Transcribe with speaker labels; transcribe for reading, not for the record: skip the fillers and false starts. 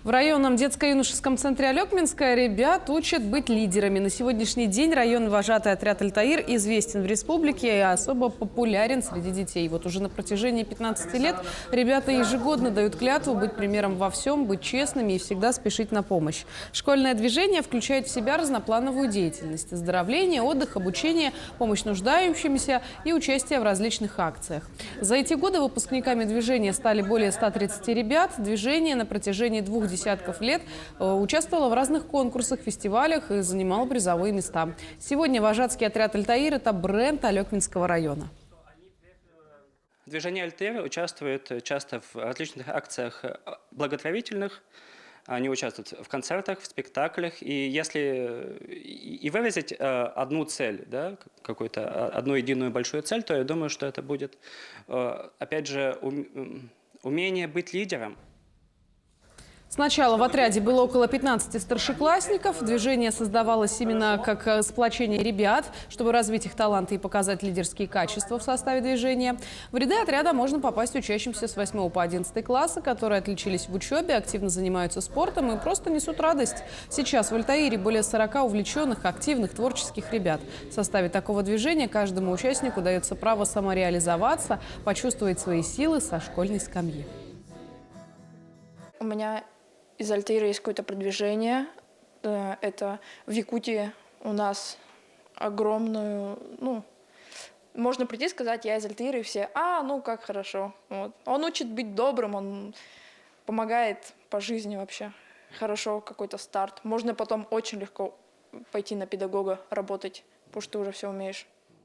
Speaker 1: В районном детско-юношеском центре Алекминская ребят учат быть лидерами. На сегодняшний день районный вожатый отряд «Альтаир» известен в республике и особо популярен среди детей. Вот уже на протяжении 15 лет ребята ежегодно дают клятву быть примером во всем, быть честными и всегда спешить на помощь. Школьное движение включает в себя разноплановую деятельность: оздоровление, отдых, обучение, помощь нуждающимся и участие в различных акциях. За эти годы выпускниками движения стали более 130 ребят. Движение на протяжении 2 десятков лет участвовала в разных конкурсах, фестивалях и занимала призовые места. Сегодня вожатский отряд «Альтаир» – это бренд Алекминского района.
Speaker 2: Движение «Альтаир» участвует часто в различных акциях благотворительных. Они участвуют в концертах, в спектаклях. И если выразить одну цель, да, какую-то одну единую большую цель, то я думаю, что это будет, опять же, умение быть лидером.
Speaker 1: Сначала в отряде было около 15 старшеклассников. Движение создавалось именно как сплочение ребят, чтобы развить их таланты и показать лидерские качества в составе движения. В ряды отряда можно попасть учащимся с 8 по 11 класса, которые отличились в учебе, активно занимаются спортом и просто несут радость. Сейчас в «Альтаире» более 40 увлеченных, активных, творческих ребят. В составе такого движения каждому участнику дается право самореализоваться, почувствовать свои силы со школьной скамьи.
Speaker 3: У меня из «Альтаира» есть какое-то продвижение. Это в Якутии у нас огромную, можно прийти и сказать: я из «Альтаира», и все: ну как хорошо. Вот. Он учит быть добрым, он помогает по жизни вообще. Хорошо, какой-то старт. Можно потом очень легко пойти на педагога работать, потому что ты уже все умеешь.